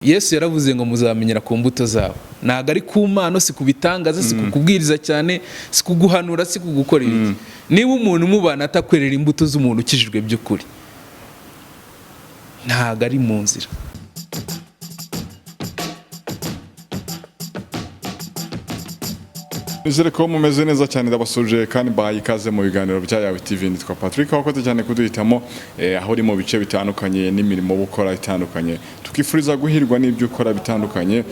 Yesu yaravuze ngo muzamenyera ku mbuto zabo. Ntago ari ku mpano, si kubitangaza, si kukubwiriza cyane, si kuguhanura, si kugukora ibiki. Niba umuntu mubana atakwerera imbuto z'umuntu ukijijwe by'ukuri, ntago ari mu nzira. Nizere ko mumeze neza cyane, ndabasuje kandi bahaye ikaze mu biganiro bya Yawe TV. Nitwa Patrick, wakoze cyane kuduhitamo aho uri mu bice bitandukanye n'imirimo gukora itandukanye. Tukifuriza guhirwa n'ibyo ukora bitandukanye.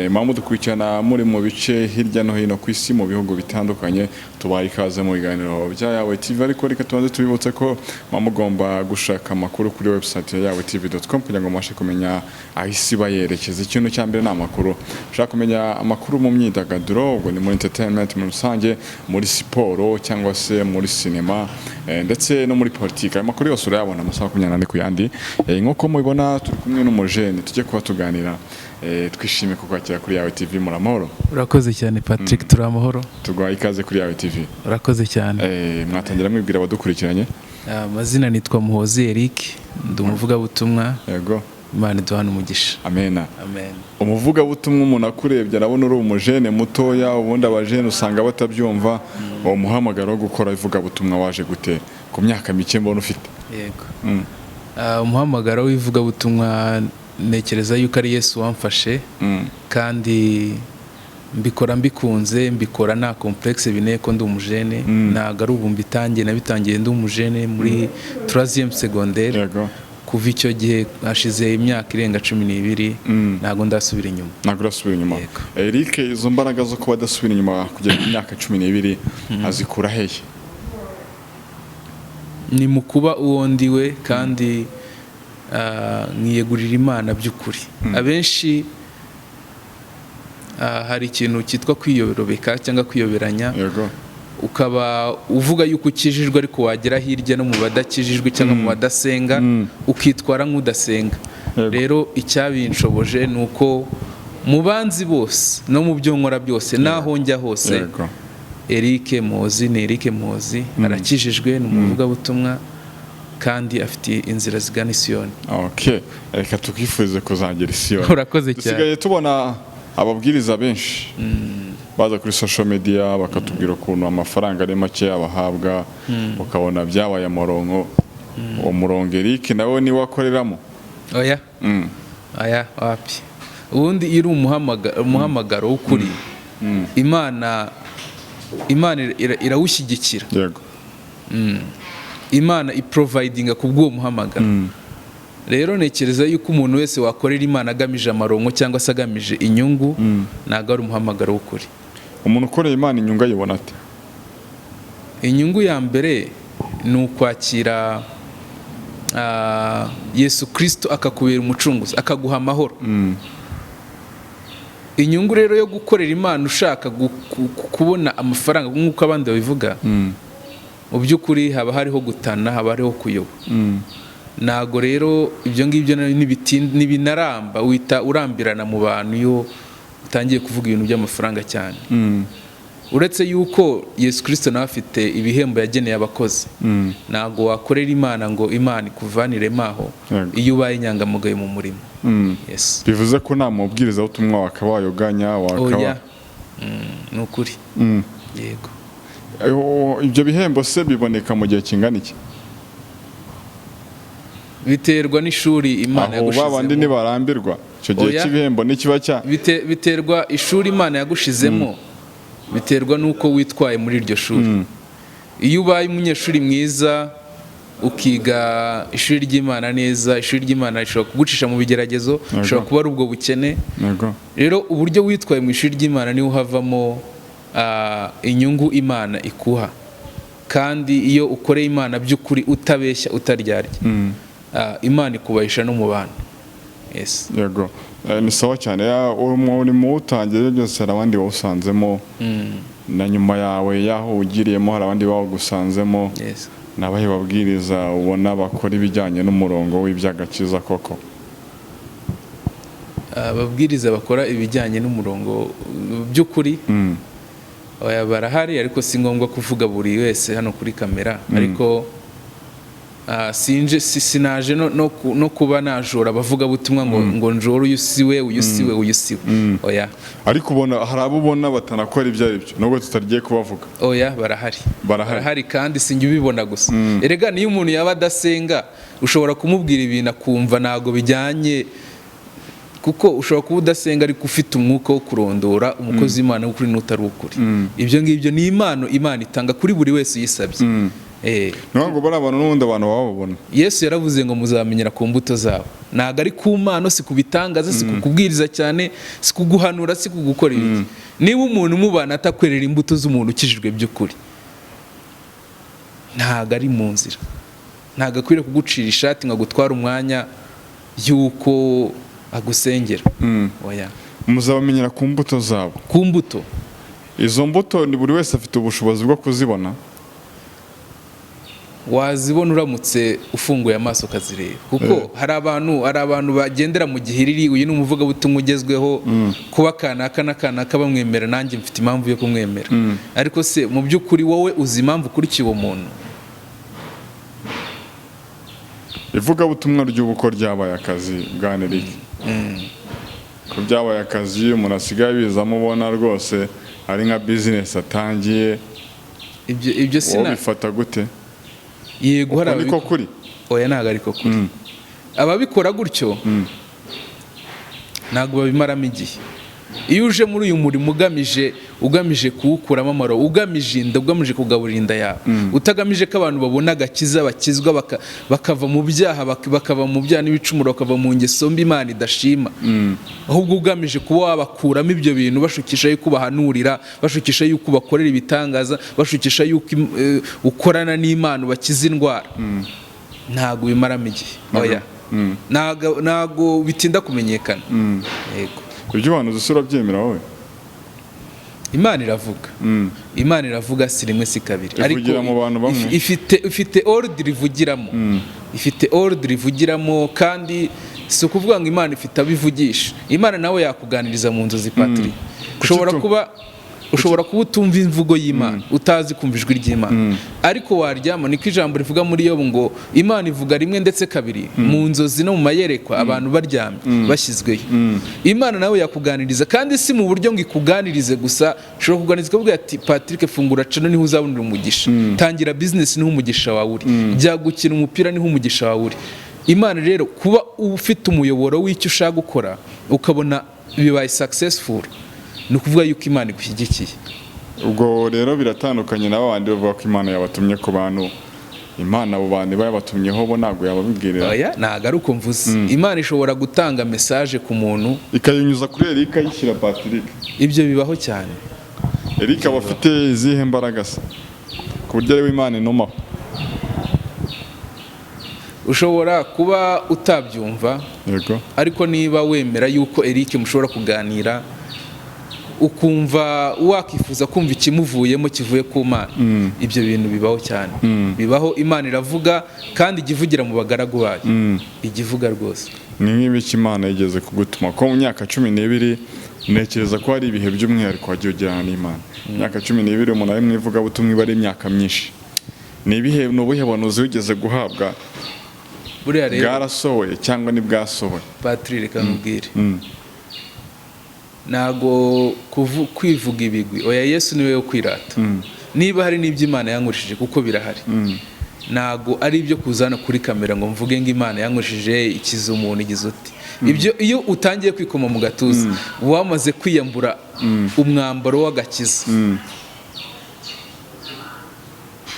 Mamu dukurikirana muri mu bice hirya no hino ku isi mu bihugu bitandukanye. Tubahaye ikaze mu biganiro bya Yawe TV, ariko reka tubanze tubibutse ko mugomba gushaka amakuru kuri website ya yawetv.com kugira ngo mubashe kumenya aho isi bayerekeza. Ikintu cya mbere ni amakuru. Ushaka kumenya amakuru mu myidagaduro, ubwo ni muri entertainment mu rusange, muri siporo cyangwa se muri sinema ndetse no muri politiki. Amakuru yose urayabona amasaha 24 ku yandi. Nk'uko mubibona turi kumwe n'umujene tujye kuba tuganira. Twishime kukwakira kuri Yawe TV. Muri amahoro? Urakoze cyane Patrick, turi amahoro. Tugwa ikaze kuri Yawe TV. Urakoze cyane. Mwatangira mwibwira abadukurikiranye. Amazina nitwa Umukozi Eric, ndi umuvugabutumwa. Yego. Imana iduhane umugisha. Amen. Amen. Umuvugabutumwa umuntu akurebye arabona uri umujene mutoya, ubundi abajene usanga batabyumva. Uwo muhamagaro wo gukora ivugabutumwa waje gute ku myaka mike mbona ufite? Yego. Umuhamagaro w'ivugabutumwa nekereza yuko ari Yesu wamfashe, kandi mbikora mbikunze, mbikora nta complexe bine ko ndi umujene. Ntago ari ubu mbitangiye, nabitangiye ndi umujene muri 3e secondaire. Yego. Kuva icyo gihe hashize imyaka irenga 12, ntago ndasubira inyuma. Ntago urasubira inyuma. Eric, izo mbaraga zo kuba adasubira inyuma kugera ku myaka 12 azikura hehe? Ni mu kuba uwo ndiwe, kandi nkiyegurira Imana by'ukuri. Abenshi hari ikintu cyitwa kwiyoberobeka cyangwa kwiyoberanya. Yego. Ukaba uvuga yuko ukijijwe ariko wagera hirya no mu badakijijwe cyangwa mu badasenga ukitwara nk'udasenga. Rero icyabinshoboje ni uko mu banzi bose no mu byo nkora byose naho njya hose, Eric Muzi ni Eric Muzi, arakijijwe, ni umuvugabutumwa kandi afite inzira zigana Isiyoni. Okay, reka tukifurize kuzagera Isiyoni. Urakoze cyane. Dusigaye tubona ababwiriza benshi baza kuri social media bakatubwira ukuntu amafaranga ari make abahabwa, ukabona byabaye amaronko. Uwo murongo Eric nawe ni wakoreramo? Oya. Aya wapi. Ubundi iri umuhamagaro w'ukuri, Imana irawushyigikira. Yego. Imana iprovidinga kubwo muhamagaro. Rero nekereza yuko umuntu wese wakorera Imana agamije amaronko cyangwa se agamije inyungu, ntago ari umuhamagaro w'ukuri. Umuntu ukoreye Imana inyungu ayibona ate? Inyungu ya mbere ni ukwakira Yesu Kristo akakubera umucunguzi, akaguha amahoro. Inyungu rero yo gukorera Imana ushaka kubona amafaranga nk'uko abandi babivuga, mu by'ukuri haba hariho gutana, haba hariho kuyoba. Nago rero ibyo ngibyo n'ibinaramba wita urambirana mu bantu iyo utangiye kuvuga ibintu by'amafaranga cyane. Uretse yuko Yesu Kristo nawe afite ibihembo yageneye abakozi. Nago wakorera Imana ngo Imana ikuvanire maho iyo ubaye inyangamugayo mu murimo. Yes. Bivuze ko nta mubwiriza ubutumwa wakawayoganya Oya. Ni ukuri. Yego. Ibyo bihembo se biboneka mu gihe kingana iki? Biterwa n'ishuri Imana yagushizemo. Abo babandi nibarambirwa icyo gihe cy'ibihembo nikiba cya biterwa ishuri Imana yagushizemo, biterwa nuko witwaye muri iryo shuri. Iyo ubaye umunyeshuri mwiza ukiga ishuri ry'Imana neza, ishuri ry'Imana rishobora kugucisha mu bigeragezo, rishobora kuba ari ubwo bukene. Rero uburyo witwaye mu ishuri ry'Imana niho havamo inyungu Imana ikuha. Kandi iyo ukoreye Imana by'ukuri utabeshya, utaryarya, Imana ikubahisha no mu bantu. Yes. Yego. Ni sawa cyane. Urimo utangiye byose hari abandi bawusanzemo, na nyuma yawe yaho ugiriyemo hari abandi bawugusanzemo. Yes. Nabahe babwiriza ubona bakora ibijyanye n'umurongo w'ibyagakiza koko? Ababwiriza bakora ibijyanye n'umurongo by'ukuri barahari, ariko si ngombwa kuvuga buri wese hano kuri kamera. Ariko sinaje no kuba najora abavuga butumwa ngo njora uyu siwe oya. Ariko ubona hari abo ubona batanakora ibyo ari byo nubwo tutagiye kubavuga. Oya, barahari kandi sinjye ubibona gusa. Erega niyo umuntu yaba adasenga ushobora kumubwira ibintu akumva ntago bijyanye, kuko ushobora kuba udasenga ariko ufite umwuka wo kurondora umukozi w'Imana w'ukuri n'utari ukuri. Ibyo ngibyo ni Imana itanga kuri buri wese uyisabye. Ntabwo bari abantu n'ubundi abantu bababona. Yesu yaravuze ngo muzamenyera ku mbuto zabo. Ntabwo ari ku mpano, si kubitangaza, si kukubwiriza cyane, si kuguhanura, si kugukora ibiki. Niba umuntu umubana atakwerera imbuto z'umuntu ukijijwe by'ukuri, ntabwo ari mu nzira. Ntabwo akwiriye kugucira ishati ngo agutware umwanya y'uko agusengera. Oya. Muzabamenyera ku mbuto zabo. Ku mbuto. Izo mbuto ni buri wese afite ubushobozi bwo kuzibona. Wazibona uramutse ufunguye amaso ukazireba, kuko hari abantu bagendera mu gihiriri. Uyu ni umuvugabutumwa ugezweho, kuba kanaka n'akanaka bamwemera, nanjye mfite impamvu yo kumwemera. Ariko se mu by'ukuri wowe uzi impamvu ukurikiye uwo muntu? Ivugabutumwa ry'ubuko ryabaye akazi bwaniriki. Ko byabaye akazi umuntu asigaye bizamo ubona rwose ari nka business atangiye. Ibyo sina bifata gute? Yego, hari abiko kuri. Oya, ntago ariko kuri. Ababikora gutyo ntago babimaramo igihe. Iyo uje muri uyu murimo ugamije kuwukuramo amaro, ugamije kugaburira inda yawe, utagamije ko abantu babona agakiza, bakizwa, bakava mu byaha, n'ibicumuro, bakava mu ngeso mbi Imana idashima, ahubwo ugamije kuba wabakuramo ibyo bintu, bashukisha yuko ubahanurira, bashukisha yuko ubakorera ibitangaza, bashukisha yuko ukorana n'Imana bakiza indwara, ntago bimaramo igihe. Oya, ntago bitinda kumenyekana. Yego. Ibyo abantu dusura byemera wowe? Imana iravuga si rimwe si kabiri, ariko ifite ordre ivugiramo, kandi si ukuvuga ngo Imana ifite abivugisha. Imana nawe yakuganiriza mu nzozi, Patrick. Ushobora kuba utumva imvugo y'Imana, utazi kumva ijwi ry'Imana, ariko waryama. Niko ijambo rivuga muri Yobu ngo Imana ivuga rimwe ndetse kabiri, mu nzozi no mu mayerekwa, abantu baryamye bashyizweyo. Imana nawe yakuganiriza, kandi si mu buryo ngo ikuganirize gusa. Ushobora kuganiriza ukavuga ati Patrick, fungura channel niho uzabonera umugisha, tangira business niho umugisha wawe uri, jya gukina umupira niho umugisha wawe uri. Imana rero kuba ufite umuyoboro w'icyo ushaka gukora ukabona bibaye successful, ni ukuvuga yuko Imana igushyigikiye. Ubwo rero biratandukanye na babandi bavuga ko Imana yabatumye ku bantu. Imana abo bantu bayabatumyeho bo ntabwo yababwirira. Oya, ntabwo ari uko mvuze. Imana ishobora gutanga message ku muntu ikayinyuza kuri Eric ayishyira Patrick. Ibyo bibaho cyane. Eric aba afite izihe mbaraga se ku buryo ari Imana inomaho? Ushobora kuba utabyumva, yego, ariko niba wemera yuko Eric mushobora kuganira, ukumva wakifuza kumva ikimuvuyemo kivuye ku Mana, ibyo bintu bibaho cyane. Bibaho. Imana iravuga kandi igivugira mu bagaragu bayo, igivuga rwose. Ni nk'ibiki Imana yigeze kugutuma ko mu myaka 12 ntekereza ko hari ibihe by'umwihariko wagiye ugirana n'Imana. Myaka 12 umuntu ari mwivuga butumwa iba ari imyaka myinshi. Ni ibihe n'ubuhebanuzi wigeze guhabwa? Buriya rero bwarasohoye cyangwa ni bwasohoye? Patrick, reka nkubwire, ntago kwivuga ibigwi. Oya, Yesu niwe wo kwirata. Niba hari n'ibyo Imana yankurishije, kuko birahari, ntago ari ibyo kuzana kuri kamera ngo mvuge ngo Imana yankurishije ikiza umuntu igize uti. Ibyo iyo utangiye kwikoma mu gatuza, wamaze kwiyambura umwambaro w'agakiza.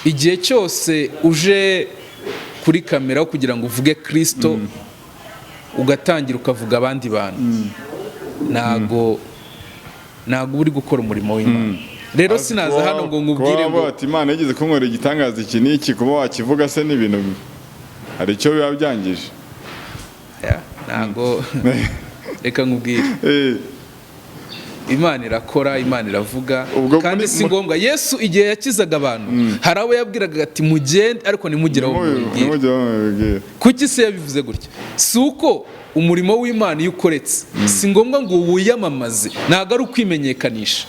Igihe cyose uje kuri kamera kugira ngo uvuge Kristo, ugatangira ukavuga abandi bantu, ntago uri gukora umurimo w'Imana. Rero sinaza hano ngo ngubwire ngo ati Imana yigeze kunkorera igitangaza iki n'iki, kuba wakivuga se n'ibintu hari icyo biba byangije. Ntago reka nkubwire, Imana irakora, Imana iravuga, kandi si ngombwa. Yesu igihe yakizaga abantu, hari abo yabwiraga ati mugende ariko nimugiraho mubwire. Kuki se yabivuze gutya? Si uko umurimo w'Imana iyo ukoretse, si ngombwa ngo wiyamamaze, ntabwo ari ukwimenyekanisha.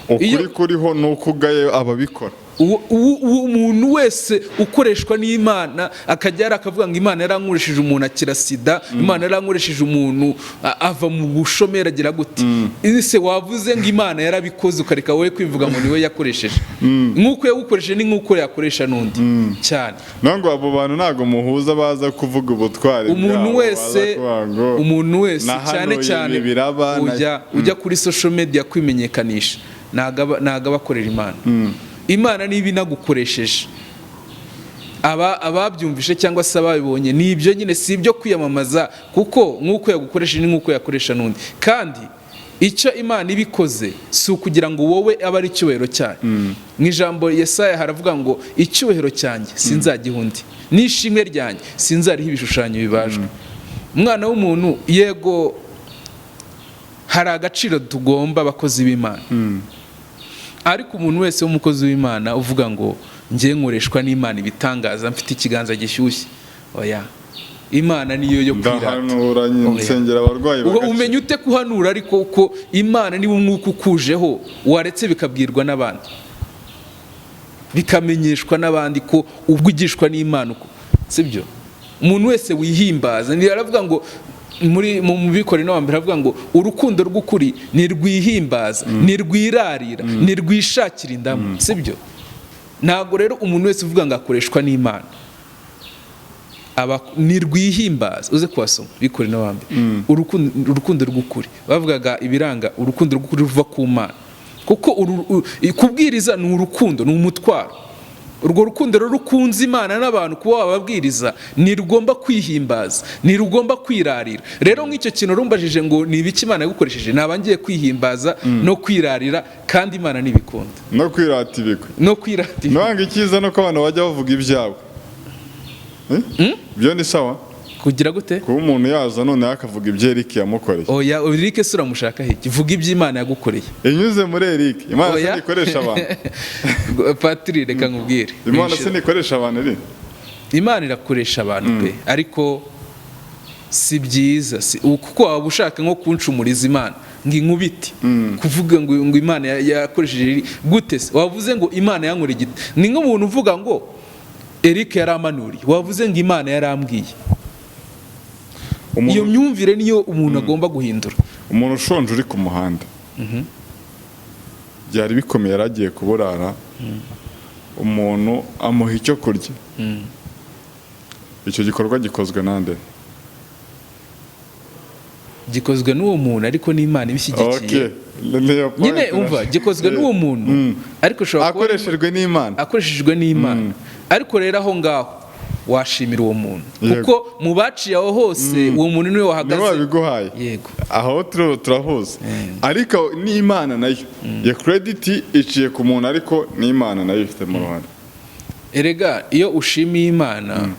Ukuri kuriho nuko ugaye ababikora. uwo muntu wese ukoreshwa n'Imana akajya akavuga ngo Imana yarankoresheje umuntu akira sida, Imana yarankoresheje umuntu ava mu bushomeri agira gute, ese wavuze ngo Imana yarabikoze ukareka wowe kwivuga ngo niwe yakoresheje, nk'uko yagukoresheje ni nk'uko yakoresha n'undi cyane. Nango abo bantu ntago muhuza baza kuvuga ubutware umuntu wese cyane cyane ujya kuri social media kwimenyekanisha ntago abakorera Imana. Imana niba inagukoresheje ababyumvishe cyangwa se ababibonye ni ibyo nyine, si ibyo kwiyamamaza, kuko nk'uko yagukoresheje ni nk'uko yakoresha n'undi. Kandi icyo Imana ibikoze si ukugira ngo wowe abe ari icyubahiro cyayo. Mu ijambo Yesaya haravuga ngo icyubahiro cyanjye sinzagiha undi, n'ishimwe ryanjye sinzariho ibishushanyo bibajwe. Umwana w'umuntu, yego hari agaciro tugomba abakozi b'Imana, ariko umuntu wese w'umukozi w'Imana uvuga ngo njye nkoreshwa n'Imana ibitangaza, mfite ikiganza gishyushye, oya, Imana niyo yo kwirata. Umenya ute kuhanura ariko uko Imana niba umwuka ukujeho waretse bikabwirwa n'abandi, bikamenyeshwa n'abandi ko ubwigishwa n'Imana uko, sibyo? Umuntu wese wihimbaza, ni aravuga ngo mu bikore no mbere avuga ngo urukundo rw'ukuri ni rwihimbaza, ni rwirarira, ni rwishakira indamu, sibyo? Ntago rero umuntu wese uvuga ngo akoreshwa n'Imana ni rwihimbaza. Uze kwasoma bikore no mbere urukundo rw'ukuri, bavugaga ibiranga urukundo rw'ukuri ruva ku Mana, kuko kubwiriza ni urukundo, ni umutwaro. Urwo rukundo rero rukunze Imana n'abantu kuba wababwiriza ni rugomba kwihimbaza, ni rugomba kwirarira. Rero nk'icyo kintu rumbajije ngo ni ibiki Imana yagukoresheje, nabangiye kwihimbaza no kwirarira, kandi Imana nibikunda no kwirata ibigwi, no kwirata nanga icyiza no ko abantu bajya bavuga ibyabo. Byo ni sawa kugira gute kuba umuntu yaza none akavuga ibyo Eric yamukoreye. Oya, Eric sura mushaka he kivuga ibyo Imana yagukoreye, inyuze muri Eric. Imana se ikoresha abantu Patri, reka nkubwire, Imana se ikoresha abantu iri, Imana irakoresha abantu pe, ariko si byiza, kuko waba ushaka nko kuncumuriza Imana ngo inkubiti kuvuga ngo Imana yakoresheje gute se, wavuze ngo Imana yankoreye gite. Ni nk'umuntu uvuga ngo Eric yaramanuriye, wavuze ngo Imana yarambwiye. Iyo myumvire niyo umuntu agomba guhindura. Umuntu ushonje uri ku muhanda, byari bikomeye, yaragiye kuburara, umuntu amuha icyo kurya, icyo gikorwa gikozwe nande? Gikozwe n'uwo muntu, ariko n'Imana ibishyigikiye. Nyine umva, gikozwe n'uwo muntu, ariko akoreshejwe n'Imana. Ariko rero aho ngaho washimira uwo muntu, kuko mu baciye aho hose uwo muntu niwe wahagaze, niwe wabiguhaye. Yego, aho turahuza. Ariko n'Imana nayo ya credit iciye ku muntu, ariko n'Imana nayo ifite mu ruhande. Erega iyo ushimiye Imana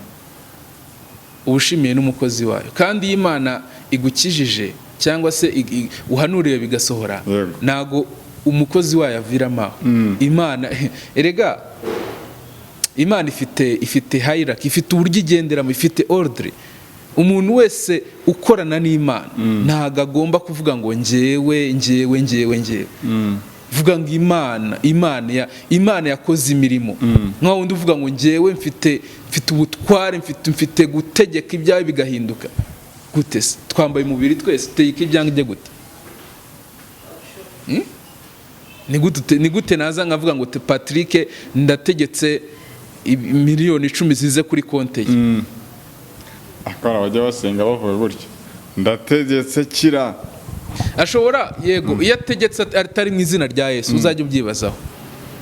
ubushimiye n'umukozi wayo, kandi Imana igukijije cyangwa se uhanuriye bigasohora, nago umukozi wayo aviramo. Imana erega Imana ifite hierarchy, ifite uburyo igenderamo, ifite ordre. Umuntu wese ukorana n'Imana ntago agomba kuvuga ngo njyewe. Vuga ngo Imana yakoze imirimo. Nka wundi uvuga ngo njyewe mfite ubutware, mfite gutegeka ibyawe bigahinduka. Gute se? Twambaye umubiri twese, uteyike ibyange gute? Ni gute naza nkavuga ngo Patrick ndategetse miliyoni 10 zize kuri konte ye? Akora bajya basenga bavuga gutyo, ndategetse kira. Ashobora, yego, iyo ategetse atari mu izina rya Yesu uzajya ubyibazaho,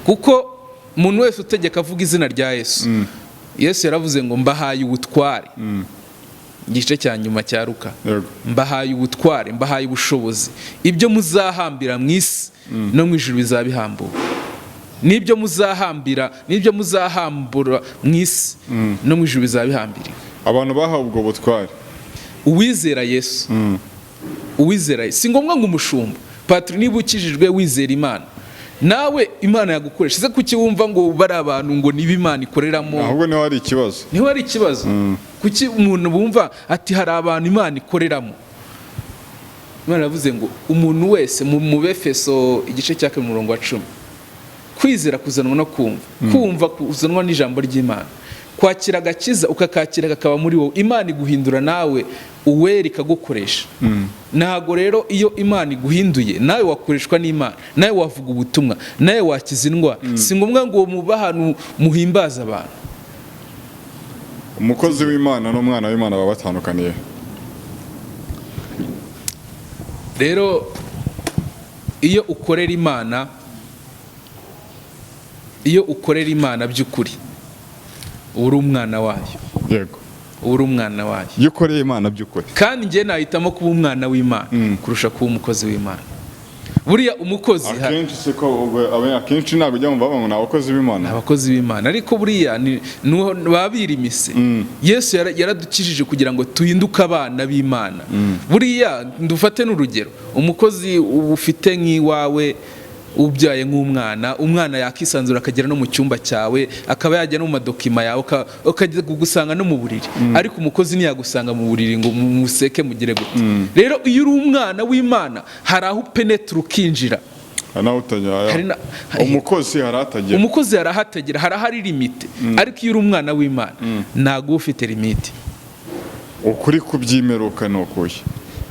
kuko umuntu wese utegeka avuga izina rya Yesu. Yesu yaravuze ngo mbahaye ubutware, igice cya nyuma cya Luka, mbahaye ubutware, mbahaye ubushobozi, ibyo muzahambira mu isi no mu ijuru bizabihambura, n'ibyo muzahambura mu isi no mu ijuru bizabihambira. Abantu bahawe ubwo butware, uwizera Yesu, si ngombwa ngo umushumba. Patri, niba ukijijwe wizera Imana, nawe Imana yagukoresha. Ese kuki wumva ngo bari abantu ngo niba Imana ikoreramo? Ahubwo niho hari ikibazo. Kuki umuntu bumva ati hari abantu Imana ikoreramo? Imana yavuze ngo umuntu wese, mu Befeso igice cya 10, kwizera kuzanwa no kumva, kumva kuzanwa n'ijambo ry'Imana, kwakira agakiza ukakakira kakaba muri wowe, Imana iguhindura nawe uwera ikagukoresha. Ntago rero iyo Imana iguhinduye nawe wakoreshwa n'Imana, nawe wavuga ubutumwa, nawe wakiza indwara. Si ngombwa ngo muba ahantu muhimbaza abantu. Umukozi w'Imana n'umwana w'Imana baba batandukaniye. Rero iyo ukorera Imana by'ukuri uri umwana wayo. Yego, uri umwana wayo iyo ukoreye Imana by'ukuri. Kandi njye nahitamo kuba umwana w'Imana kurusha kuba umukozi w'Imana. Buriya umukozi akenshi ntabwo ujya mumva ngo ni abakozi b'Imana, abakozi b'Imana, ariko buriya babirimise. Yesu yaradukijije kugira ngo tuhinduke abana b'Imana. Buriya ndufate n'urugero, umukozi ufite nk'iwawe ubyaye nk'umwana, umwana yakisanzura akagera no mu cyumba cyawe, akaba yajya no mu madokima yawe, ukajya kugusanga no mu buriri. Ariko umukozi ntiyagusanga mu buriri ngo museke mugire gute. Rero iyo uri umwana w'Imana hari aho upenetra ukinjira, umukozi harahatagera, harahari limite. Ariko iyo uri umwana w'Imana ntago ufite limite. Ukuri kubyimeruka no kuye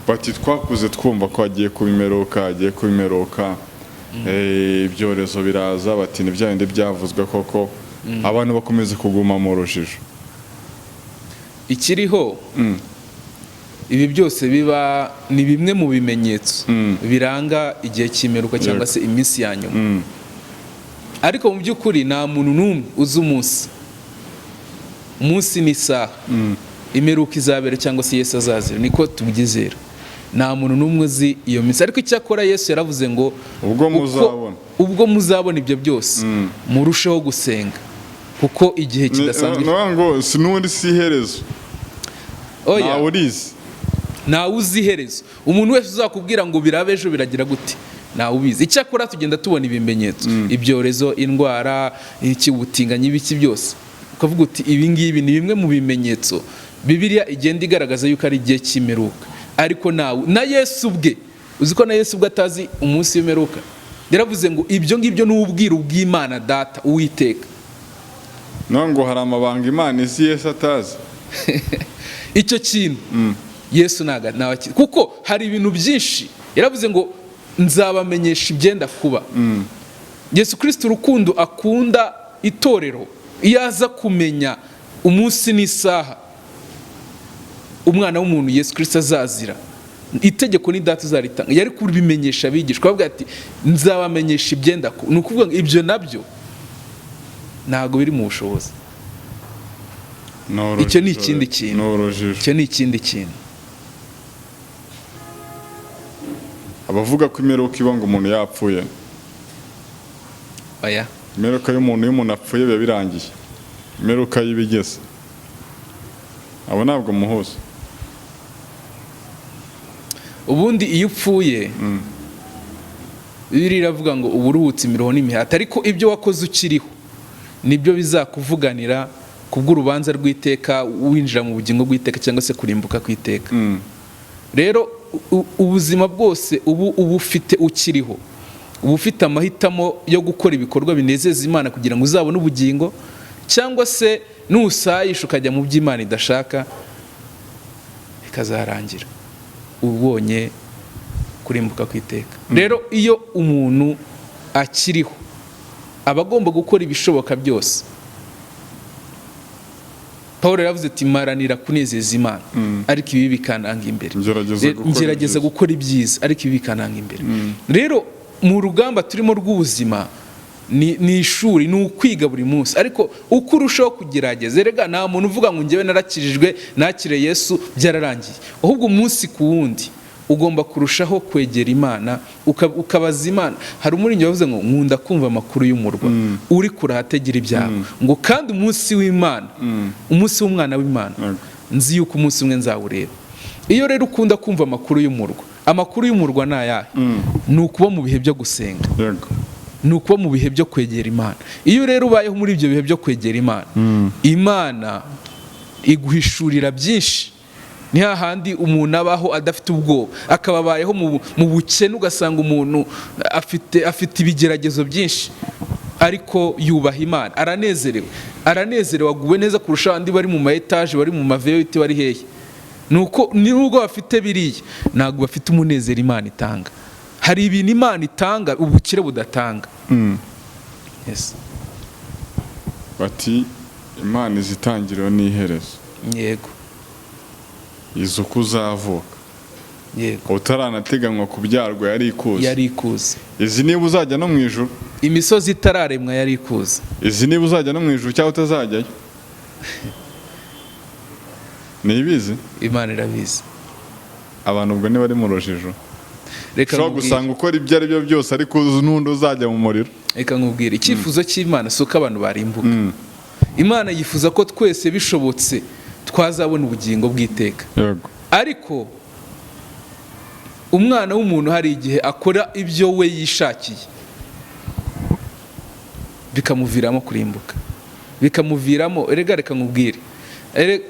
bati twakuze twumva ko agiye kubimeruka, ibyorezo biraza, bati ni bya bindi byavuzwe koko, abantu bakomeza kuguma mu rujijo. Ikiriho ibi byose biba ni bimwe mu bimenyetso biranga igihe cy'imeruka cyangwa se iminsi ya nyuma. Ariko mu by'ukuri nta muntu n'umwe uzi umunsi n'isaha imeruka izabera cyangwa se Yesu azazira, niko tubyizera. Nta muntu n'umwe uzi iyo minsi. Ariko icyakora Yesu yaravuze ngo ubwo muzabona ibyo byose murusheho gusenga, kuko igihe kidasanzwe. Ngo sinundi si iherezo. Ntawe uzi iherezo. Umuntu wese uzakubwira ngo birabe ejo biragira gute, ntawe ubizi. Icyakora tugenda tubona ibimenyetso, ibyorezo, indwara, ubutinganyi, ibiki byose, ukavuga uti ibi ngibi ni bimwe mu bimenyetso Bibiliya igenda igaragaza yuko ari igihe cy'imeruka. Ariko na Yesu ubwe, uzi ko na Yesu ubwe atazi umunsi w'imperuka. Yaravuze ngo ibyo ngibyo ni ubwiru bw'Imana Data Uwiteka. Ngo hari amabanga Imana izi Yesu atazi. Icyo kintu Yesu nawe, kuko hari ibintu byinshi yaravuze ngo nzabamenyesha ibyenda kuba. Yesu Kristo urukundo akunda itorero, iyo aza kumenya umunsi n'isaha umwana w'umuntu Yesu Kristo azazira, itegeko ni Data uzaritanga, yari kubimenyesha abigishwa, bavuga ati nzabamenyesha ibyenda kuba. Ni ukuvuga ngo ibyo nabyo ntabwo biri mu bushobozi. Icyo ni ikindi kintu. Abavuga ko imeruka iba ngo umuntu yapfuye, imeruka y'umuntu iyo umuntu apfuye biba birangiye. Imeruka y'ibigeze abo ntabwo muhuza. Ubundi iyo upfuye Bibiliya iravuga ngo uba uruhutse imiruho n'imihati, ariko ibyo wakoze ukiriho nibyo bizakuvuganira kubw'urubanza rw'iteka, winjira mu bugingo bw'iteka cyangwa se kurimbuka kw'iteka. Rero ubuzima bwose ubu ufite ukiriho, uba ufite amahitamo yo gukora ibikorwa binezeza Imana kugira ngo uzabone ubugingo, cyangwa se nusayisha ukajya mu by'Imana idashaka bikazarangira ubonye kurimbuka kw'iteka. Rero iyo umuntu akiriho aba agomba gukora ibishoboka byose. Pawulo yaravuze ati maranira kunezeza Imana, ariko ibi bikananga imbere. Ngerageza gukora ibyiza, ariko ibi bikananga imbere. Rero mu rugamba turimo rw'ubuzima ni ishuri, ni ukwiga buri munsi, ariko uko urushaho kugerageza. Erega nta muntu uvuga ngo njyewe narakijijwe nakire Yesu byararangiye, ahubwo umunsi ku wundi ugomba kurushaho kwegera Imana, ukabaza Imana. Hari umuririmbyi wavuze ngo nkunda kumva amakuru y'umurwa, uri kurahategera ibyawe, ngo kandi umunsi w'Imana, umunsi w'umwana w'Imana, nzi yuko umunsi umwe nzawureba. Iyo rero ukunda kumva amakuru y'umurwa ni ayahe? Ni ukuba mu bihe byo gusenga, ni ukuba mu bihe byo kwegera Imana. Iyo rero ubayeho muri ibyo bihe byo kwegera Imana, Imana iguhishurira byinshi. Ni hahandi umuntu abaho adafite ubwoba, akaba abayeho mu bukene, ugasanga umuntu afite ibigeragezo byinshi, ariko yubaha Imana, aranezerewe aguwe neza kurusha abandi bari mu ma etaje, bari mu maveyiti, bari hehe. Nuko nubwo bafite biriya ntabwo bafite umunezero Imana itanga. Hari ibintu Imana itanga ubukire budatanga. Yes. Bati Imana izitangiriro n'iherezo. Yego. Izo kuzavuka. Yego. Utaranateganywa kubyarwa yari ikuze. Izi niba uzajya no mu ijuru. Imisozi itararemwa yari ikuze. Izi niba uzajya no mu ijuru cyangwa utazajyayo. Nibizi? Imana irabizi. Abantu ubwo niba ari mu rujijo. Reka ushobora gusanga ukora ibyo ari byo byose ariko n'undi uzajya mu muriro. Reka nkubwire icyifuzo cy'Imana si uko abantu barimbuka. Imana yifuza ko twese bishobotse twazabona ubugingo bw'iteka. Ariko umwana w'umuntu hari igihe akora ibyo we yishakiye bikamuviramo kurimbuka, bikamuviramo. Reka nkubwire,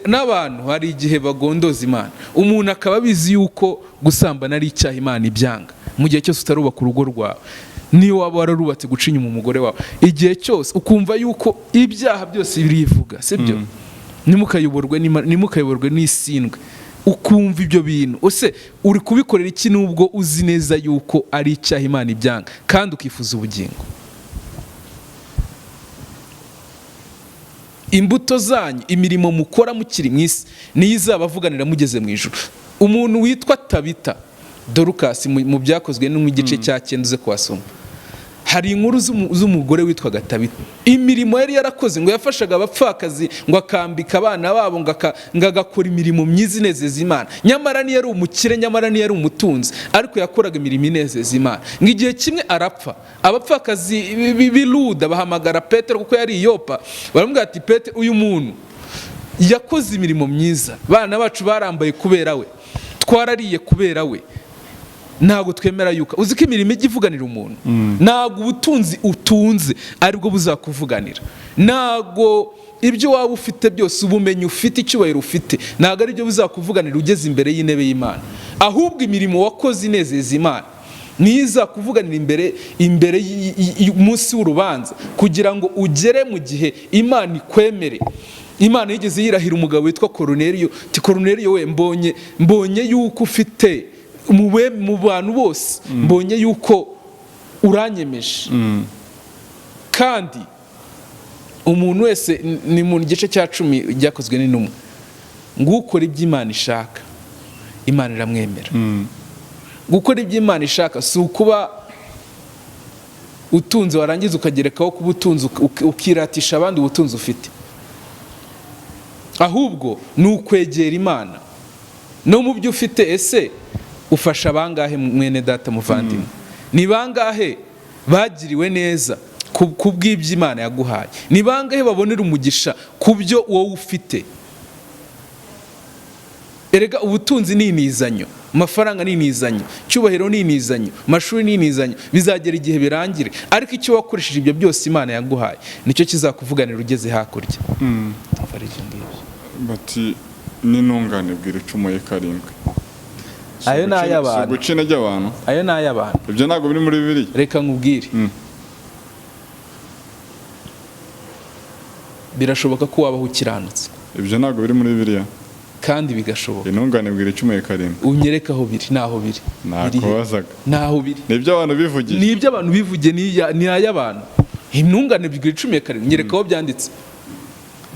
n'abantu hari igihe bagondoza Imana. Umuntu akaba abizi yuko gusambana ari icyaha Imana ibyanga. Mu gihe cyose utarubaka urugo rwawe, niyo waba wararubatse guca inyuma umugore wawe, igihe cyose ukumva yuko ibyaha byose birivuga, sibyo? Nimukayoborwe n'isindwe, ukumva ibyo bintu ose uri kubikorera iki nubwo uzi neza yuko ari icyaha Imana ibyanga kandi ukifuza ubugingo. Imbuto zanyu, imirimo mukora mukiri mu isi niyo izabavuganira mugeze mu ijuru. Umuntu witwa Tabita Dorukasi mu byakozwe no mu gice cya 9 uze kwasoma, hari inkuru z'umugore witwaga Tabita. Imirimo yari yarakoze ngo yafashaga abapfakazi, ngo akambika abana babo, ngo agakora imirimo myiza inezeza Imana. Nyamara ni yari umukire, nyamara ni yari umutunzi, ariko yakoraga imirimo inezeza Imana. Ngo igihe kimwe arapfa, abapfakazi biluda bahamagara Petero kuko yari i Yopa, baramubwira ati Petero, uyu muntu yakoze imirimo myiza, bana bacu barambaye kubera we, twarariye kubera we, ntabwo twemera yuko uzi ko imirimo ijya ivuganira umuntu. Ntabwo ubutunzi utunze aribwo buzakuvuganira, ntabwo ibyo waba ufite byose, ubumenyi ufite, icyubahiro ufite, ntabwo aribyo buzakuvuganira ugeze imbere y'intebe y'Imana. Ahubwo imirimo wakoze inezeza Imana niyo izakuvuganira imbere y'umunsi w'urubanza, kugira ngo ugere mu gihe Imana ikwemere. Imana yigeze yirahira umugabo witwa Koruneliyo, ati Koruneliyo we, mbonye yuko ufite mu bantu bose, mbonye yuko uranyemeje. Kandi umuntu wese, ni mu gice cya 10 ryakozwe n'intumwa, ngo ukora ibyo Imana ishaka Imana iramwemera. Gukora ibyo Imana ishaka si ukuba utunze warangiza ukagerekaho kuba utunze ukiratisha abandi ubutunzi ufite, ahubwo ni ukwegera Imana no mu byo ufite. Ese ufasha bangahe mwene data muvandimwe? Ni bangahe bagiriwe neza kubw'ibyo Imana yaguhaye? Ni bangahe babonera umugisha ku byo wowe ufite? Erega ubutunzi ni inizanyo, amafaranga ni inizanyo, cyubahiro ni inizanyo, mashuri ni inizanyo, bizagera igihe birangire. Ariko icyo wakoresheje ibyo byose Imana yaguhaye nicyo kizakuvuganira ugeze hakurya. Bati n'intungane bwira icumuye karindwi. Ayo ni ay'abantu. Gucina ry'abantu. Ayo ni ay'abantu. Ibyo ntabwo biri muri Bibiliya. Reka nkubwire. Birashoboka ko wabaho ukiranutse. Ibyo ntabwo biri muri Bibiliya. Kandi bigashoboka. Intungane bwira icumuye karindwi. Unyereka aho biri, naho biri. Nakubazaga. Naho biri. Nibyo abantu bivugiye. Nibyo abantu bivugiye, ni ay'abantu. Intungane bwira icumuye karindwi, nyereka aho byanditse.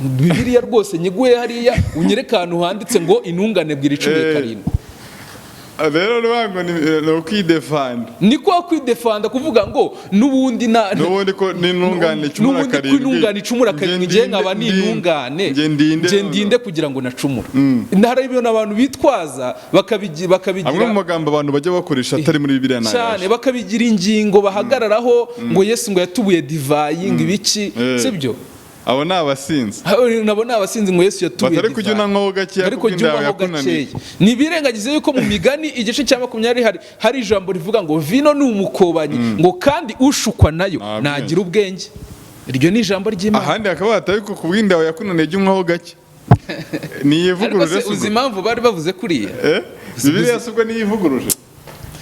Bibiliya rwose nyiguye hariya, unyereka ahantu handitse ngo intungane bwira icumuye karindwi. Rero nibango ni ukwidefanda. Ni kwa kwidefanda kuvuga ngo nubundi nubundi ko n'intungane icumura karindwi. Nubundi kw'intungane icumura karindwi, ngiye nkaba n'intungane. Ngiye ndinde kugira ngo nacumura. Hari ibyo n'abantu bitwaza bakabigira. Amwe mu magambo abantu bajya bakoresha atari muri Bibiliya nayo. Cyane bakabigira ingingo bahagararaho ngo Yesu ngo yatubuye divayi ngo ibiki, sibyo? Abo ni abasinzi. Nabo ni abasinzi ngo Yesu yatubuye. Batari kujya unanywaho gakeya kuko inda yakunaniye. Nibirengagize yuko mu Migani igice cya 20 hari ijambo rivuga ngo vino ni umukobanyi, ngo kandi ushukwa nayo nagira ubwenge. Iryo ni ijambo ry'Imana. Ahandi akaba atari ko kubw'inda yakunaniye jya unywaho gake. Ni yivuguruje. Uzi impamvu bari bavuze kuriya? Bibiliya subwo ni yivuguruje.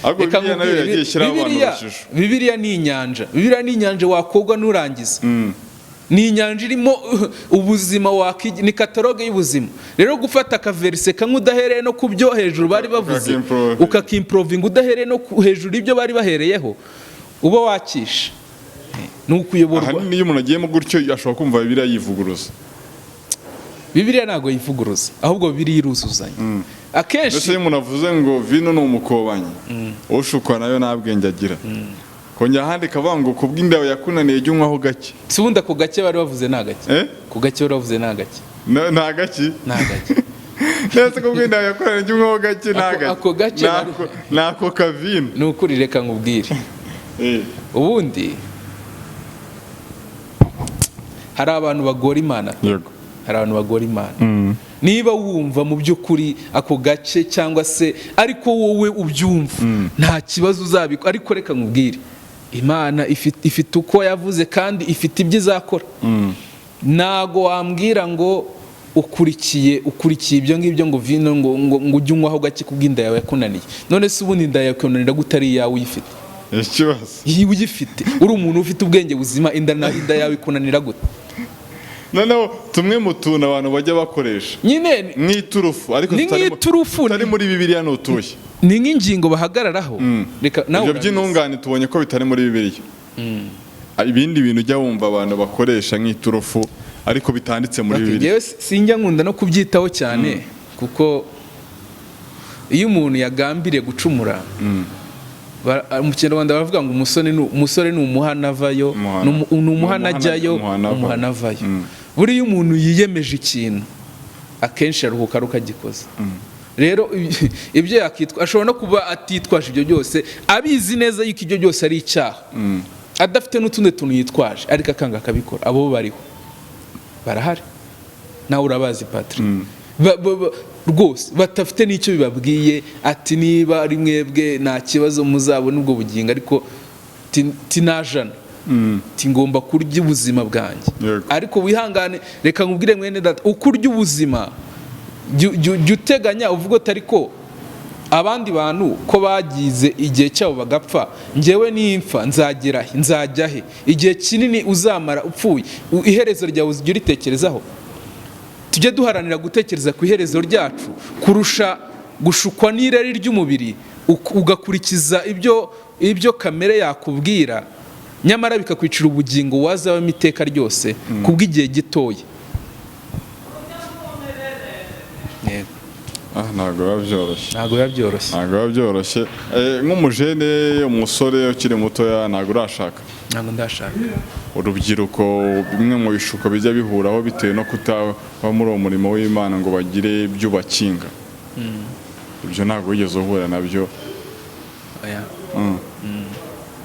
ahubwo Bibiliya nayo yagiye ishyiraho abantu urujijo. Bibiliya ni inyanja. Bibiliya ni inyanja wakobwa nurangiza. Ni inyanja irimo ubuzima ni kataloge y'ubuzima. Rero gufata akaverise kamwe udahereye no ku byo hejuru bari bavuze ukakimprovinga udahereye no hejuru ibyo bari bahereyeho uba wakisha. Ni ukuyoborwa. Aha niyo umuntu agiyemo gutyo ashobora kumva Bibiliya yivuguruza. Bibiliya ntabwo yivuguruza, ahubwo Bibiliya iruzuzanya. Akenshi mbese iyo umuntu avuze ngo vino ni umukobanyi, ushukwa nayo nta bwenge agira. Kongera ahandi kavuga ngo kubw'inda yawe yakunaniye jya unywaho gake. Si ubundi ako gake bari bavuze nta gake. Ku gake bari bavuze nta gake. Nta gake? Nta gake. Nese kubw'inda yawe yakunaniye jya unywaho gake nta gake. Ako gake nako kavino. Ni ukuri reka nkubwire. Ubundi hari abantu bagora Imana. Yego. Hari abantu bagora Imana. Niba wumva mu by'ukuri ako gace cyangwa se ariko wowe ubyumva nta kibazo uzabikora, ariko reka nkubwire Imana ifite uko yavuze kandi ifite ibyo izakora. Nago wambwira ngo ukurikiye ibyo ngibyo ngo vino ngo ujye unywaho gake kubw'inda yawe yakunaniye. None se ubundi inda yawe yakunanira gutari yawe uyifite? Ikibazo. Iyi uyifite uri umuntu ufite ubwenge buzima, inda yawe ikunanira gute? Noneho tumwe mu tuntu abantu bajya bakoresha nyine nk'iturufu, ariko tutari muri Bibiliya n'utuye. Ni nk'ingingo bahagararaho. Reka nawe ibyo by'intungane tubonye ko bitari muri Bibiliya. Ibindi bintu ujya wumva abantu bakoresha nk'iturufu ariko bitanditse muri Bibiliya. Sinjya nkunda no kubyitaho cyane kuko iyo umuntu yagambiriye gucumura mu Kinyarwanda baravuga ngo umusore ni umuhana avayo, ni umuhana ajyayo, umuhana avayo. Buriya umuntu yiyemeje ikintu akenshi aruhuka rukagikoza. Rero ibyo yakitwa ashobora no kuba atitwaje ibyo byose, abizi neza yuko ibyo byose ari icyaha, adafite n'utundi tuntu yitwaje ariko akanga akabikora. Abo bariho barahari, nawe urabazi Patrick. Rwose batafite n'icyo bibabwiye ati niba ari mwebwe nta kibazo muzabona ubwo bugingo, ariko tinajana ngomba kurya ubuzima bwanjye. Ariko wihangane, reka nkubwire mwene data, ukurya ubuzima jya uteganya uvuga ati ariko abandi bantu ko bagize igihe cyabo bagapfa, njyewe nimfa nzajya he? Igihe kinini uzamara upfuye, iherezo ryawe ujye uritekerezaho. Tujye duharanira gutekereza ku iherezo ryacu kurusha gushukwa n'irari ry'umubiri ugakurikiza ibyo kamere yakubwira, nyamara bikakwicira ubugingo wazabamo iteka ryose kubw'igihe gitoya. Ntabwo biba byoroshye. Nk'umujene, umusore ukiri mutoya, ntabwo urashaka? Ntabwo ndashaka. Urubyiruko bimwe mu bishuko bijya bihuraho bitewe no kutaba muri uwo murimo w'Imana ngo bagire ibyo bakinga. Ibyo ntabwo wigeze uhura nabyo?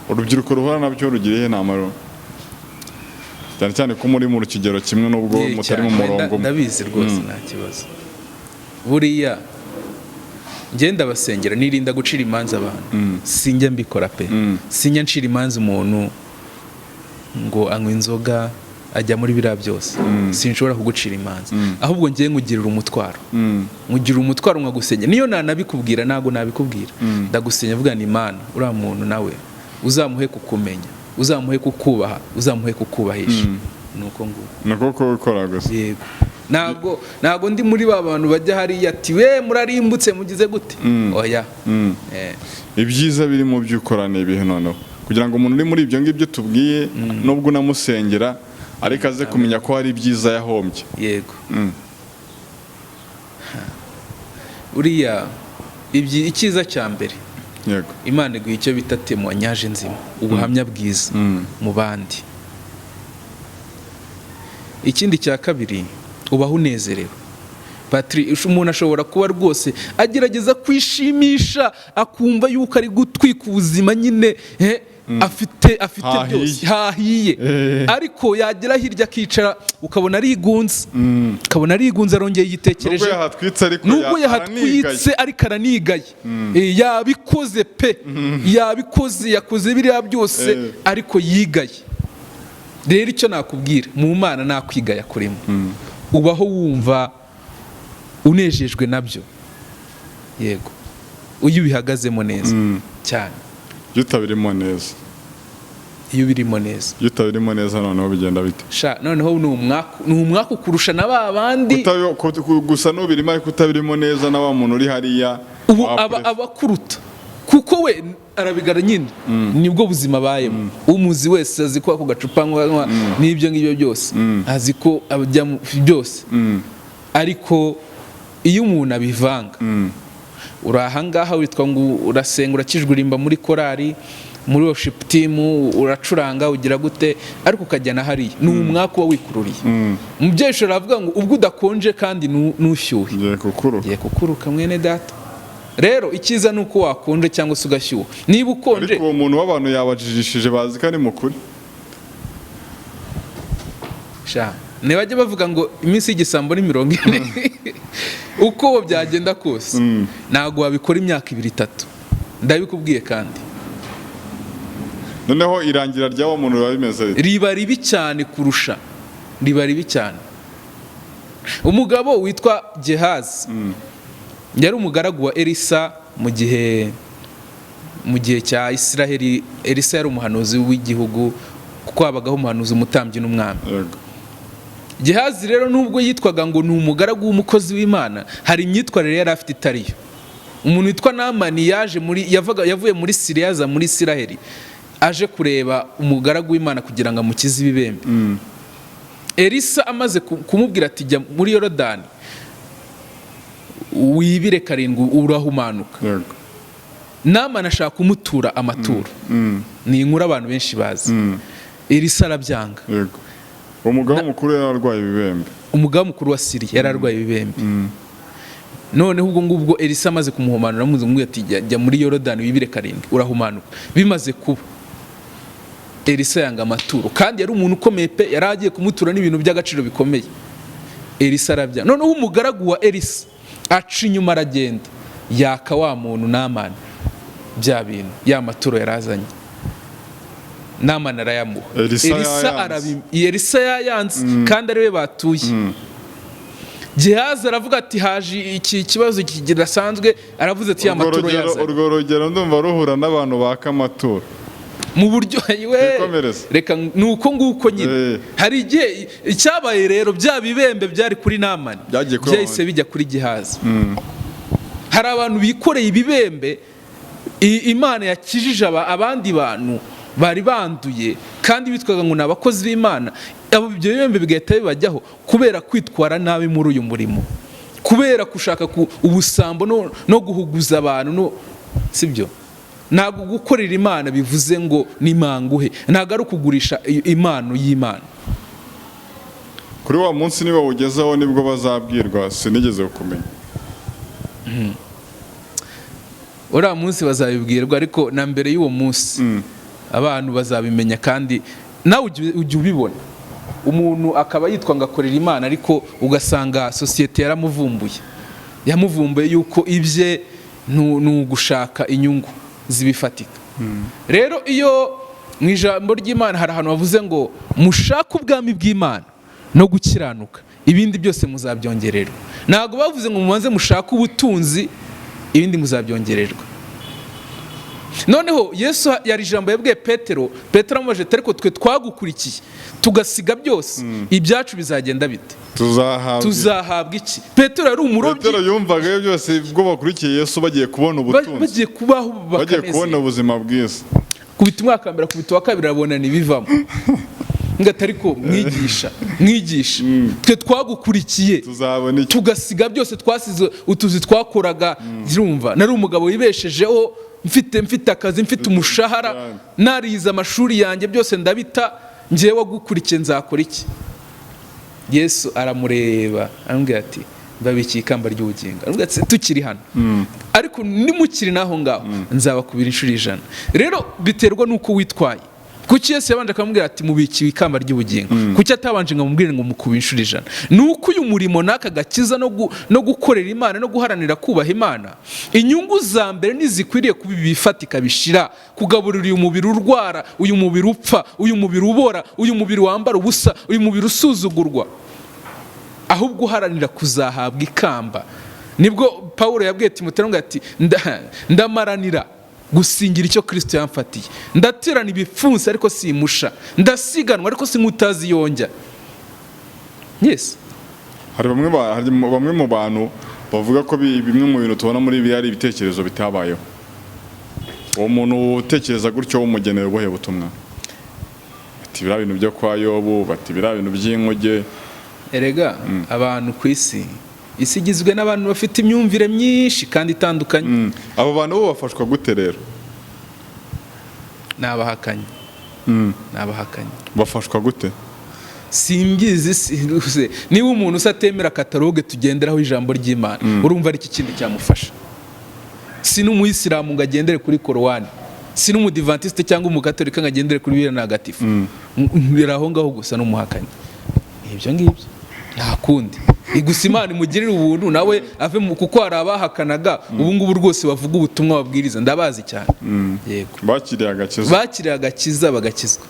Urubyiruko ruhura nabyo rugiriye inama cyane cyane ko muri mu kigero kimwe n'ubwo mutari mu murongo. Ndabizi rwose nta kibazo. Buriya ngenda basengera nirinda gucira imanza abantu. Sinjya mbikora pe. Sinjya ncira imanza umuntu ngo anywa inzoga ajya muri biriya byose. Sinshobora kugucira imanza, ahubwo ngiye ngugirira umutwaro. Ngugirira umutwaro nkagusengera, niyo nanabikubwira ntago nabikubwira. Ndagusenya vuga ni Imana, uriya muntu nawe uzamuhe kukumenya, uzamuhe kukubaha, uzamuhe kukubahisha. Nuko nguko. Nako ko ukora gusa. Yego. Ntago ndi muri ba bantu bajya hariya ati we murarimbutse mugize gute. Oya. Ibyiza biri mu by'ukorane ibihe noneho kugira ngo umuntu uri muri ibyo ngibyo tubwiye nubwo unamusengera ariko aze kumenya ko hari ibyiza yahombye. Yego. Uriya icyiza cya mbere, yego, Imana iguha icyo bita témoignage nzima, ubuhamya bwiza mu bandi. Ikindi cya kabiri, ubaho unezerewe. Patrick, umuntu ashobora kuba rwose agerageza kwishimisha akumva yuko ari gutwika ubuzima nyine afite byose hahiye, ariko yagera hirya akicara ukabona arigunze arongeye yitekereje nubwo yahatwitse ariko aranigaye. Yabikoze pe, yakoze biriya byose ariko yigaye. Rero icyo nakubwira, mu Mana nta kwigaya kurimo. Ubaho wumva unejejwe nabyo. Yego. iyo ubihagazemo neza cyane. iyo utabirimo neza iyo birimo neza noneho bigenda bite? Noneho ni umwaka kurusha na ba bandi gusa n'ubirimo ariko utabirimo neza na wa muntu uri hariya ubu abakuruta, kuko we arabigara nyine nibwo buzima abayemo. umuzi wese azi ko ako gacupa nkwa n'ibyo ngibyo byose azi ko abajya byose, ariko iyo umuntu abivanga uri ahangaha witwa ngo urasenga, urakijwe, urimba muri korari, muri worship team, uracuranga, ugira gute, ariko ukajyana hariya ni umwaka uba wikururiye. Umubyeyi aravuga ngo ubwo udakonje kandi nushyuhe ngiye kukuruka mwene data. Rero icyiza ni uko wakonje cyangwa se ugashyuha. Niba ukonje, ariko uwo muntu w'abantu yabajijishije bazi ko ari mukuri. ntibajya bavuga ngo iminsi y'igisambo ni 40. uko byagenda kose ntabwo wabikora imyaka 2-3, ndabikubwiye. kandi noneho irangira ry'awo muntu biba bimeze riba ribi cyane kurusha, riba ribi cyane. Umugabo witwa Gehazi yari umugaragu wa Elisa mu gihe cya Isiraheli. Elisa yari umuhanuzi w'igihugu kuko habagaho umuhanuzi, umutambyi n'umwami. Gehazi rero nubwo yitwaga ngo ni umugaragu w'umukozi w'Imana, hari imyitwarire yari afite itariyo. Umuntu witwa Namani yavuye muri Siriya aza muri Isiraheli aje kureba umugaragu w'Imana kugira ngo amukize ibibembe. Elisa amaze kumubwira ati jya muri Yorodani wibire 7 urahumanuka. Namani ashaka kumutura amaturo. Ni inkuru abantu benshi bazi. Elisa arabyanga. Umugabo mukuru yararwaye ibibembe. Umugabo mukuru wa Siriya yararwaye ibibembe. Noneho ubwo Elisa amaze kumuhumanura amubwira ati jya muri Yorodani wibire 7 urahumanuka. Bimaze kuba Elisa yanga amaturo, kandi yari umuntu ukomeye pe, yari agiye kumutura n'ibintu by'agaciro bikomeye. Elisa arabya. Noneho umugaragu wa Elisa aca inyuma aragenda yaka wa muntu Namani bya bintu, ya maturo yarazanye. Namani arayamuha. Elisa yayanze kandi ariwe batuye. Gehazi aravuga ati haje iki kibazo kidasanzwe, aravuze ati ya maturo yazanye. Urwo rugero ndumva ruhura n'abantu baka amaturo mu buryo reka nuko nguko nyine. Hari igihe icyabaye rero bya bibembe byari kuri Namani byahise bijya kuri Gehazi. Hari abantu bikoreye ibibembe Imana yakijije abandi bantu bari banduye kandi bitwaga ngo n'abakozi b'Imana. Abo ibyo bibembe bigahita bibajyaho kubera kwitwara nabi muri uyu murimo, kubera kushaka ubusambo no guhuguza abantu sibyo. Ntabwo gukorera Imana bivuze ngo ni manguhe, ntabwo ari ukugurisha impano y'Imana. Kuri wa munsi niba ugezeho nibwo bazabwirwa, sinigeze kumenya. Uriya munsi bazabibwirwa, ariko na mbere y'uwo munsi abantu bazabimenya. kandi nawe ujya ubibona umuntu akaba yitwa ngo akorera Imana, ariko ugasanga sosiyete yamuvumbuye yuko ibye ni ugushaka inyungu zibifatika. Rero iyo mu ijambo ry'Imana hari ahantu bavuze ngo mushake ubwami bw'Imana no gukiranuka, ibindi byose muzabyongererwa. Ntabwo bavuze ngo mubanze mushake ubutunzi, ibindi muzabyongererwa. Noneho Yesu yari ijambo yabwiye Petero amubajije ati ariko twe twagukurikiye tugasiga byose, ibyacu bizagenda bite? Tuzahabwa iki? Petero yari umurobyi. Petero yumvaga byose ubwo bakurikiye Yesu bagiye kubona ubutunzi, bagiye kubaho, bagiye kubona ubuzima bwiza. Kubita umwaka mbere, kubita wa kabiri arabona nibivamo. Ariko mwigisha twe twagukurikiye tugasiga byose, twasize utuzi twakoraga. Urumva nari umugabo wibeshejeho, mfite akazi, mfite umushahara, narize amashuri yanjye byose ndabita, njyewe wagukurikiye nzakora iki? Yesu aramureba aramubwira ati babikiye ikamba ry'ubugingo. Aramubwira ati tukiri hano, ariko nimukiri naho ngaho nzabakubira inshuro 100. Rero biterwa nuko witwaye. Kuki Yesu yabanje akamubwira ati mubikiwe ikamba ry'ubugingo? Kuki atabanje ngo amubwire ngo mukubire inshuro 100? Nuko uyu murimo n'aka gakiza no gukorera Imana no guharanira kubaha Imana, inyungu za mbere nizikwiriye kuba bifatika bishira, kugaburira uyu mubiri urwara, uyu mubiri upfa, uyu mubiri ubora, uyu mubiri wambara ubusa, uyu mubiri usuzugurwa, ahubwo uharanira kuzahabwa ikamba nibwo Pawulo yabwiye Timoteyo ngo ati ndamaranira gusingira icyo Kristo yamfatiye, ndaterana ibipfunsi ariko simusha, ndasiganwa ariko sinkutazi yonjya. Yes, hari bamwe mu bantu bavuga ko bimwe mu bintu tubona muri ibi ari ibitekerezo bitabayeho. Uwo muntu utekereza gutyo w'umugenewe ubuhe butumwa? Ati biriya bintu byo kwa Yobu, bati biriya bintu by'inkuge. Erega abantu ku isi igizwe n'abantu bafite imyumvire myinshi kandi itandukanye. Abo bantu bo bafashwa gute rero? N'abahakanyi. Bafashwa gute? Simbizi, niba umuntu usatemera kataloge tugenderaho ijambo ry'Imana, urumva ari iki kindi cyamufasha? Si n'umuyisilamu ngo agendere kuri Korowani, si n'umudivantiste cyangwa umukatolika ngo agendere kuri Bibiliya ntagatifu. Biraho ngaho gusa n'umuhakanyi. Ibyo ngibyo nta kundi. Gusa Imana imugirira ubuntu nawe ave kuko hari abahakanaga ubu ngubu rwose bavuga ubutumwa babwiriza, ndabazi cyane. Yego, bakiriye agakiza bagakizwa.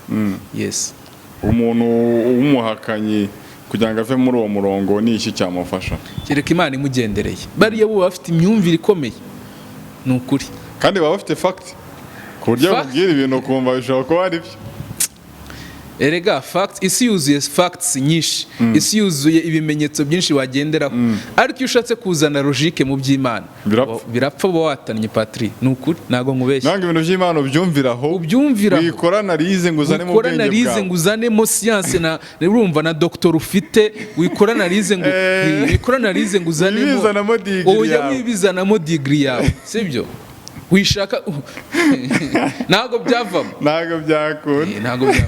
Yes, umuntu w'umuhakanyi kugira ngo ave muri uwo murongo ni iki cyamufasha? Kereka Imana imugendereye. Bariya bo bafite imyumvire ikomeye, ni ukuri, kandi baba bafite fact ku buryo babwira ibintu kumva bishobora kuba ari byo. Erega facts, isi yuzuye facts nyinshi, isi yuzuye ibimenyetso byinshi wagenderaho, ariko iyo ushatse kuzana logique mu by'Imana birapfa bo watanye Patri. Ni ukuri, ntago nkubeshya. Nanga ibintu by'Imana ubyumviraho, wikora analize ngo uzane mu bwenge bwawe, wikora analize ngo uzane mo science na urumva na doctor ufite, wikora analize ngo uzane mo wibizanamo degree yawe, sibyo? Wishaka ntago byavamo, ntago byakunda.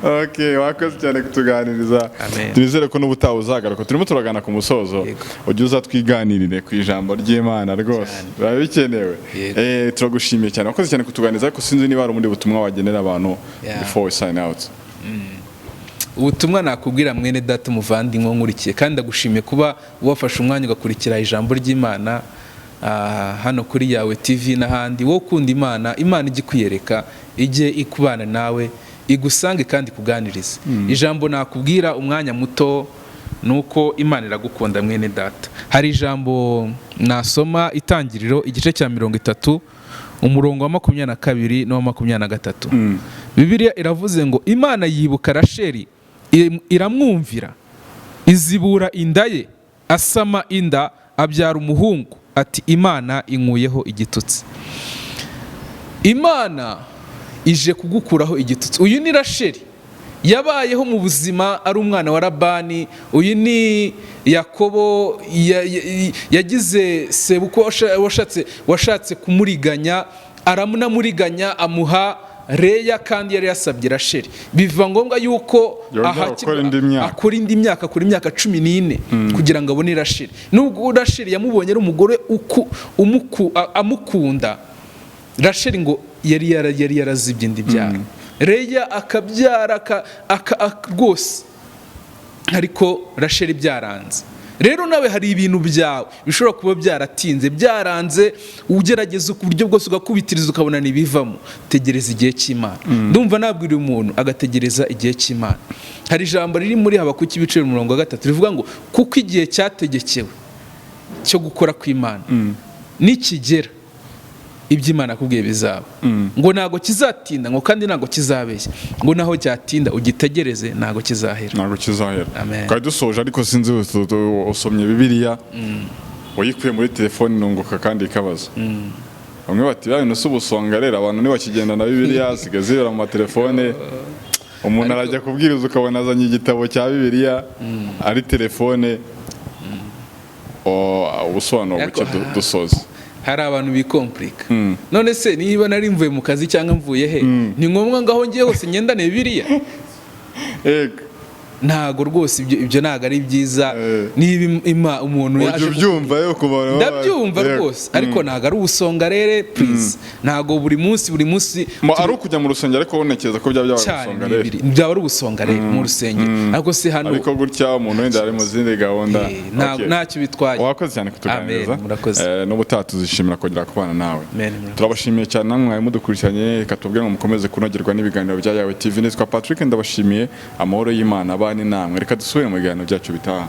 Okay, wakoze cyane kutuganiriza. Twizere ko n'ubutaha uzagaruka. Turimo turagana ku musozo, ujye uza twiganirire ku ijambo ry'Imana rwose, biba bikenewe. Turagushimiye cyane, wakoze cyane kutuganiriza, ariko sinzi niba hari ubundi butumwa wagenera abantu before we sign out. Ubutumwa nakubwira mwene data umuvandimwe nkurikiye, kandi ndagushimiye kuba wafashe umwanya ugakurikira ijambo ry'Imana hano kuri Yawe TV n'ahandi. Wowe ukunda Imana, Imana ijye kwiyereka, ijye ikubana nawe, igusange kandi kuganiriza. Ijambo nakubwira umwanya muto nuko Imana iragukunda mwene data. Hari ijambo nasoma Itangiriro igice cya 30 umurongo wa 22 no 23. Bibiliya iravuze ngo Imana yibuka Rasheli, iramwumvira, izibura inda ye, asama inda, abyara umuhungu, ati Imana inkuyeho igitutsi. Imana ije kugukuraho igitutsi. Uyu ni Rasheli, yabayeho mu buzima ari umwana wa Labani. Uyu ni Yakobo, yagize sebuko washatse kumuriganya, aramunamuriganya, amuha Leya kandi yari yasabye Rasheli. Biva ngombwa yuko akora indi myaka 14 kugira ngo abone Rasheli. Nubwo Rasheli yamubonye ari umugore amukunda, Rasheli ngo yari yarazibye indi byara. Leya akabyara rwose, ariko Rasheli byaranze. Rero nawe hari ibintu byawe bishobora kuba byaratinze, byaranze, ugerageza ku buryo bwose ugakubitiriza ukabona nibivamo. Tegereza igihe cy'Imana. Ndumva nabwira umuntu agategereza igihe cy'Imana. Hari ijambo riri muri Habakuki ibice 3 rivuga ngo kuko igihe cyategekewe cyo gukora kw'Imana nikigera, iby'Imana akubwiye bizaba. Ngo nago kizatinda, ngo kandi nago kizabeshya, ngo naho cyatinda ugitegereze, nago kizahera. Kandi dusoje, ariko sinzi usomye Bibiliya wayikuye muri telefone nunguka kandi ikabaza. Bamwe bati babino subusonga rero abantu ntibakigenda na Bibiliya, sigazira mu telefone. Umuntu arajya kubwiriza ukabona azanye igitabo cya Bibiliya ari telefone. Ubusobanuro buke dusoze. Hari abantu bikomplika. None se niba nari mvuye mu kazi cyangwa mvuye he, ni ngombwa ngaho ngiye hose ngendane Bibiliya? Ntago rwose ibyo ntago ari byiza. Niba umuntu yaje ubyumva yo kubara, ndabyumva rwose, ariko ntago ari ubusonga rere, please. Ntago buri munsi ari ukujya mu rusengero, ariko wonekeza ko byaba ubusonga rere, byaba ari ubusonga rere mu rusengero. Ariko se hano ariko gutya umuntu wenda ari mu zindi gahunda, ntacyo bitwaye. Wakoze cyane kutuganiriza. N'ubutaha tuzishimira kongera kubana nawe. Turabashimiye cyane namwe mudukurikiranye, katubwire ngo mukomeze kunogerwa n'ibiganiro bya Yawe TV. Nitwa Patrick, ndabashimiye. Amahoro y'Imana abane namwe. Reka dusubire mu biganiro byacu bitaha.